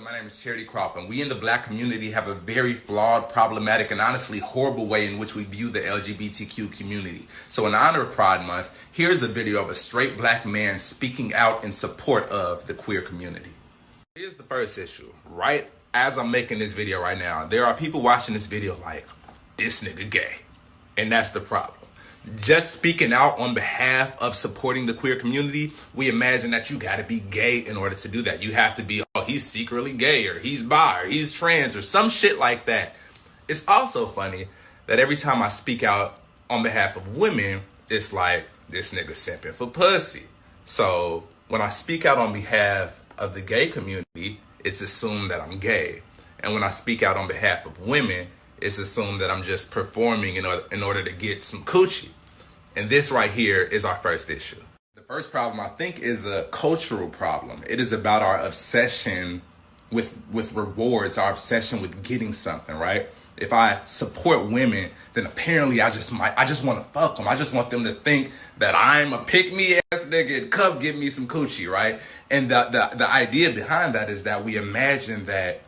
My name is Charity Crop, and we in the Black community have a very flawed, problematic, and honestly horrible way in which we view the LGBTQ community. So in honor of Pride Month, here's a video of a straight black man speaking out in support of the queer community. Here's the first issue. Right as I'm making this video right now, there are people watching this video like, this nigga gay. And that's the problem. Just speaking out on behalf of supporting the queer community, we imagine that you gotta be gay in order to do that. You have to be, oh, he's secretly gay, or he's bi, or he's trans, or some shit like that. It's also funny that every time I speak out on behalf of women, it's like, this nigga simping for pussy. So when I speak out on behalf of the gay community, it's assumed that I'm gay. And when I speak out on behalf of women, it's assumed that I'm just performing in order to get some coochie. And this right here is our first issue. The first problem, I think, is a cultural problem. It is about our obsession with rewards, our obsession with getting something, right? If I support women, then apparently I just want to fuck them. I just want them to think that I'm a pick-me-ass nigga and come give me some coochie, right? And the idea behind that is that we imagine that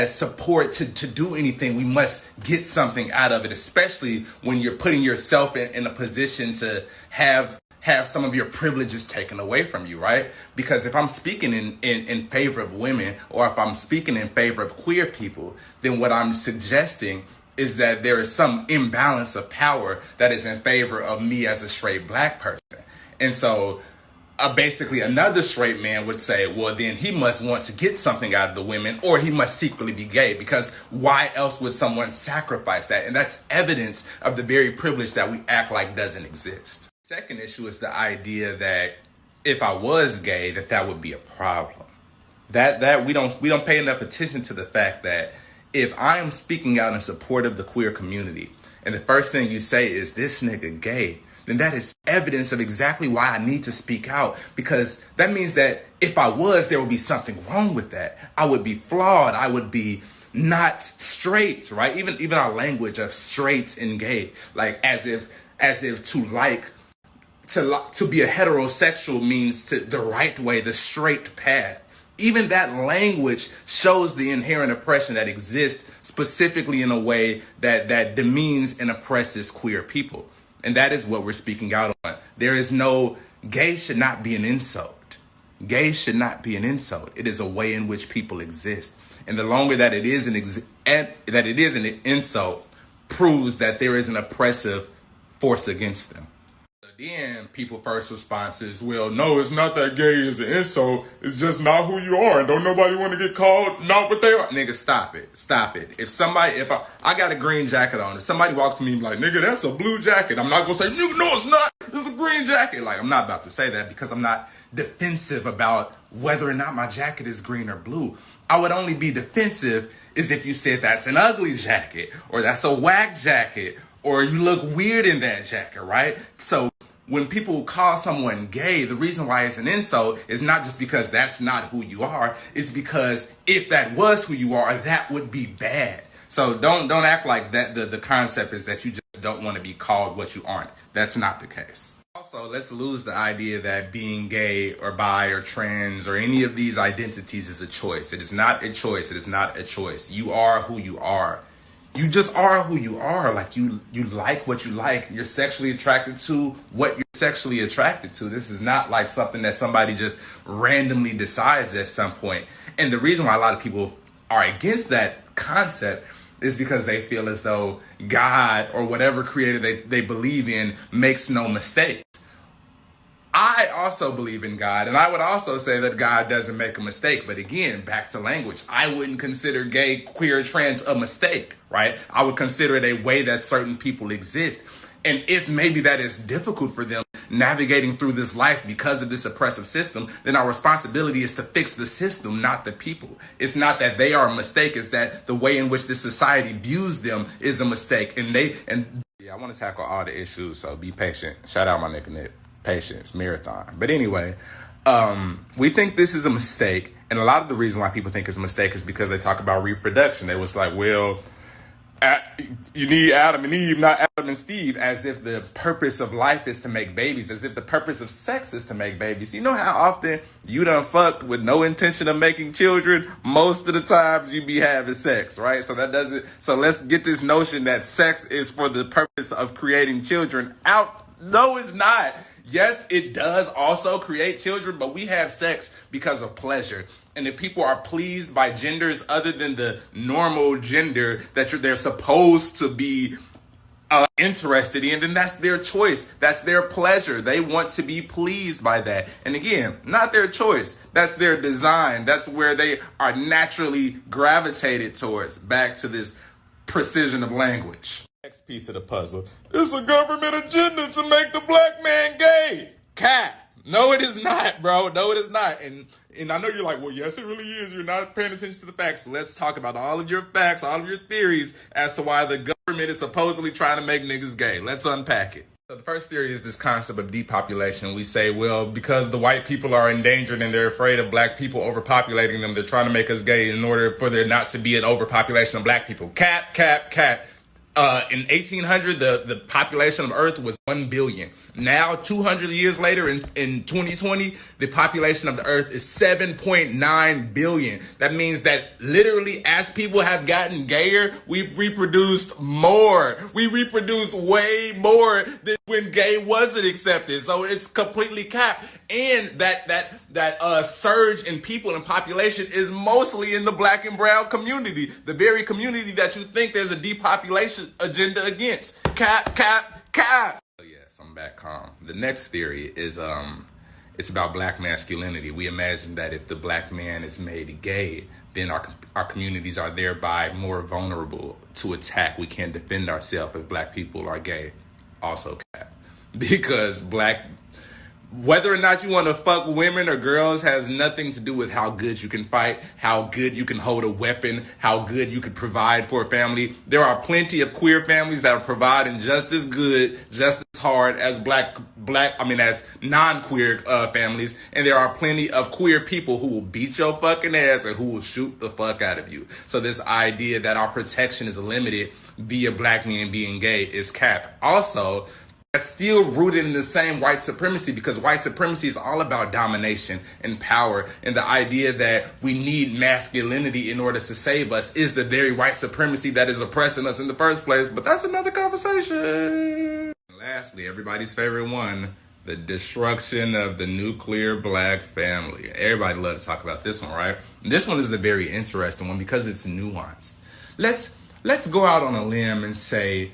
support to do anything, we must get something out of it, especially when you're putting yourself in a position to have some of your privileges taken away from you, right? Because if I'm speaking in favor of women, or if I'm speaking in favor of queer people, then what I'm suggesting is that there is some imbalance of power that is in favor of me as a straight black person. And so basically another straight man would say, well, then he must want to get something out of the women, or he must secretly be gay, because why else would someone sacrifice that? And that's evidence of the very privilege that we act like doesn't exist. Second issue is the idea that if I was gay, that would be a problem. That we don't pay enough attention to the fact that if I am speaking out in support of the queer community, and the first thing you say is this nigga gay, then that is evidence of exactly why I need to speak out, because that means that if I was, there would be something wrong with that. I would be flawed. I would be not straight, right? Even our language of straight and gay, like as if to be a heterosexual means the right way, the straight path. Even that language shows the inherent oppression that exists specifically in a way that demeans and oppresses queer people. And that is what we're speaking out on. There is no, gay should not be an insult. Gay should not be an insult. It is a way in which people exist. And the longer that it is an insult, proves that there is an oppressive force against them. Then people's first response is, well, no, it's not that gay is an insult. It's just not who you are. And don't nobody want to get called not what they are. Nigga, stop it. Stop it. If I got a green jacket on, if somebody walks to me and be like, nigga, that's a blue jacket, I'm not going to say, nigga, no, it's not. It's a green jacket. Like, I'm not about to say that because I'm not defensive about whether or not my jacket is green or blue. I would only be defensive is if you said that's an ugly jacket, or that's a whack jacket, or you look weird in that jacket, right? So when people call someone gay, the reason why it's an insult is not just because that's not who you are. It's because if that was who you are, that would be bad. So don't act like that. The concept is that you just don't want to be called what you aren't. That's not the case. Also, let's lose the idea that being gay or bi or trans or any of these identities is a choice. It is not a choice. It is not a choice. You are who you are. You just are who you are. Like you like what you like. You're sexually attracted to what you're sexually attracted to. This is not like something that somebody just randomly decides at some point. And the reason why a lot of people are against that concept is because they feel as though God or whatever creator they believe in makes no mistakes. I also believe in God, and I would also say that God doesn't make a mistake. But again, back to language, I wouldn't consider gay, queer, trans a mistake, right? I would consider it a way that certain people exist. And if maybe that is difficult for them navigating through this life because of this oppressive system, then our responsibility is to fix the system, not the people. It's not that they are a mistake, it's that the way in which this society views them is a mistake. And I want to tackle all the issues, so be patient. Shout out my nigga Nick. Patience, marathon. But anyway, we think this is a mistake. And a lot of the reason why people think it's a mistake is because they talk about reproduction. They was like, well, You need Adam and Eve, not Adam and Steve, as if the purpose of life is to make babies, as if the purpose of sex is to make babies. You know how often you done fucked with no intention of making children? Most of the times you be having sex, right? So let's get this notion that sex is for the purpose of creating children out. No, it's not. Yes, it does also create children, but we have sex because of pleasure. And if people are pleased by genders other than the normal gender that they're supposed to be interested in, then that's their choice. That's their pleasure. They want to be pleased by that. And again, not their choice. That's their design. That's where they are naturally gravitated towards. Back to this precision of language. Next piece of the puzzle. It's a government agenda to make the black man gay. Cat. No, it is not, bro. No, it is not. And I know you're like, well, yes, it really is. You're not paying attention to the facts. Let's talk about all of your facts, all of your theories as to why the government is supposedly trying to make niggas gay. Let's unpack it. So the first theory is this concept of depopulation. We say, well, because the white people are endangered and they're afraid of black people overpopulating them, they're trying to make us gay in order for there not to be an overpopulation of black people. Cap. In 1800, the population of Earth was 1 billion. Now, 200 years later, in 2020, the population of the Earth is 7.9 billion. That means that literally, as people have gotten gayer, we've reproduced more. We reproduce way more than when gay wasn't accepted. So it's completely capped. And that surge in people and population is mostly in the black and brown community, the very community that you think there's a depopulation agenda against. Cap. Oh yes, I'm back calm. The next theory is it's about black masculinity. We imagine that if the black man is made gay, then our communities are thereby more vulnerable to attack. We can't defend ourselves if black people are gay. Also cap. Because whether or not you want to fuck women or girls has nothing to do with how good you can fight, how good you can hold a weapon, how good you can provide for a family. There are plenty of queer families that are providing just as good, just as hard as as non-queer families. And there are plenty of queer people who will beat your fucking ass and who will shoot the fuck out of you. So this idea that our protection is limited via black men being gay is cap. Also, that's still rooted in the same white supremacy, because white supremacy is all about domination and power. And the idea that we need masculinity in order to save us is the very white supremacy that is oppressing us in the first place. But that's another conversation. And lastly, everybody's favorite one, the destruction of the nuclear black family. Everybody loves to talk about this one, right? This one is the very interesting one because it's nuanced. Let's go out on a limb and say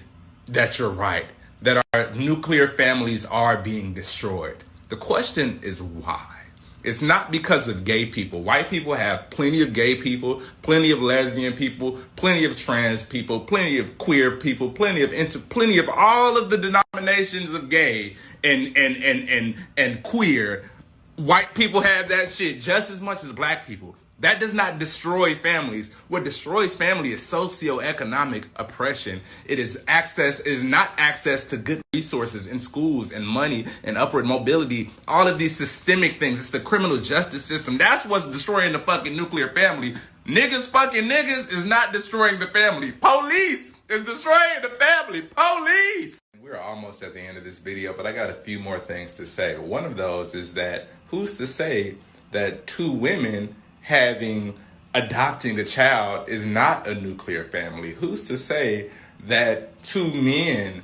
that you're right, that our nuclear families are being destroyed. The question is why? It's not because of gay people. White people have plenty of gay people, plenty of lesbian people, plenty of trans people, plenty of queer people, plenty of all of the denominations of gay and queer. White people have that shit just as much as black people. That does not destroy families. What destroys family is socioeconomic oppression. It is not access to good resources in schools and money and upward mobility. All of these systemic things. It's the criminal justice system. That's what's destroying the fucking nuclear family. Niggas fucking niggas is not destroying the family. Police is destroying the family. Police! We're almost at the end of this video, but I got a few more things to say. One of those is that who's to say that two women adopting a child is not a nuclear family? Who's to say that two men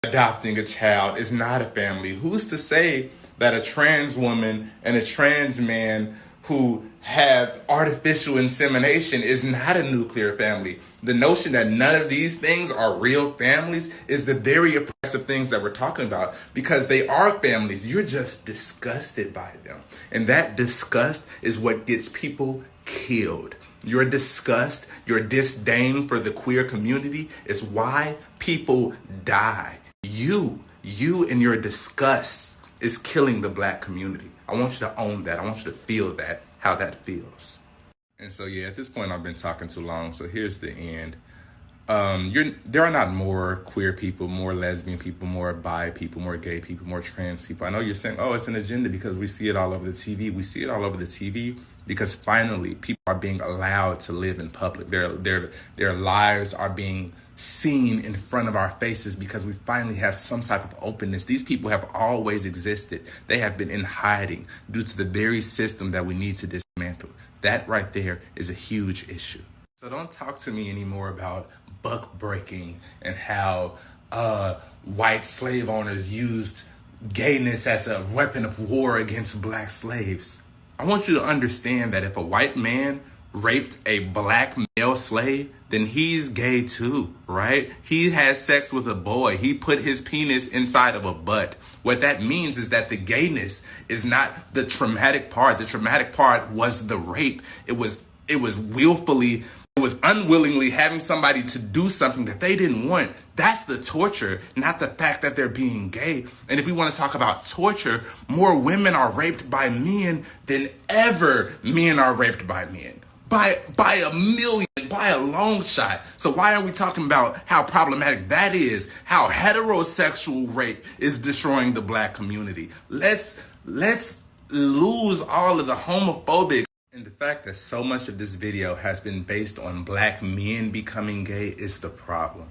adopting a child is not a family? Who's to say that a trans woman and a trans man who have artificial insemination is not a nuclear family? The notion that none of these things are real families is the very oppressive things that we're talking about, because they are families. You're just disgusted by them. And that disgust is what gets people killed. Your disgust, your disdain for the queer community is why people die. You and your disgust is killing the black community. I want you to own that. I want you to feel that, how that feels. And so, yeah, at this point, I've been talking too long. So here's the end. There are not more queer people, more lesbian people, more bi people, more gay people, more trans people. I know you're saying, oh, it's an agenda because we see it all over the TV. We see it all over the TV because finally people are being allowed to live in public. Their lives are being seen in front of our faces because we finally have some type of openness. These people have always existed. They have been in hiding due to the very system that we need to dismantle. That right there is a huge issue. So don't talk to me anymore about buck breaking and how white slave owners used gayness as a weapon of war against black slaves. I want you to understand that if a white man raped a black male slave, then he's gay too, right? He had sex with a boy. He put his penis inside of a butt. What that means is that the gayness is not the traumatic part. The traumatic part was the rape. It was willfully, it was unwillingly having somebody to do something that they didn't want. That's the torture, not the fact that they're being gay. And if we want to talk about torture, more women are raped by men than ever men are raped by men. By a million, by a long shot. So why are we talking about how problematic that is? How heterosexual rape is destroying the black community. Let's lose all of the homophobic. And the fact that so much of this video has been based on black men becoming gay is the problem.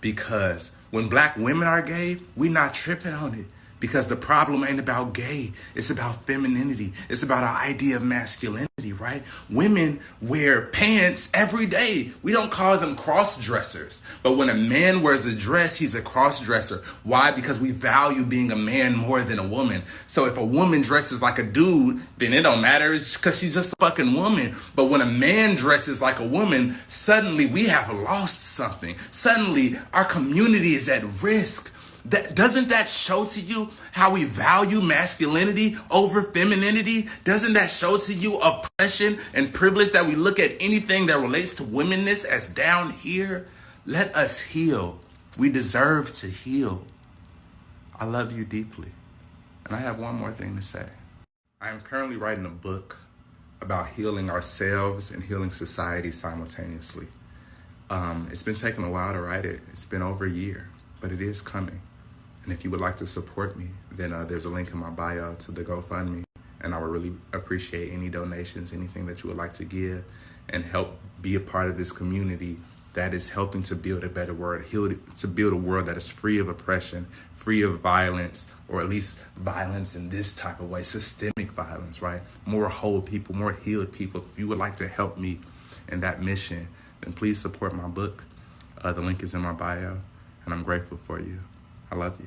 Because when black women are gay, we're not tripping on it. Because the problem ain't about gay. It's about femininity. It's about our idea of masculinity, right? Women wear pants every day. We don't call them cross-dressers. But when a man wears a dress, he's a cross-dresser. Why? Because we value being a man more than a woman. So if a woman dresses like a dude, then it don't matter. It's because she's just a fucking woman. But when a man dresses like a woman, suddenly we have lost something. Suddenly our community is at risk. Doesn't that show to you how we value masculinity over femininity? Doesn't that show to you oppression and privilege, that we look at anything that relates to womenness as down here? Let us heal. We deserve to heal. I love you deeply. And I have one more thing to say. I am currently writing a book about healing ourselves and healing society simultaneously. It's been taking a while to write it. It's been over a year, but it is coming. And if you would like to support me, then there's a link in my bio to the GoFundMe. And I would really appreciate any donations, anything that you would like to give and help be a part of this community that is helping to build a better world, to build a world that is free of oppression, free of violence, or at least violence in this type of way, systemic violence, right? More whole people, more healed people. If you would like to help me in that mission, then please support my book. The link is in my bio, and I'm grateful for you. I love you.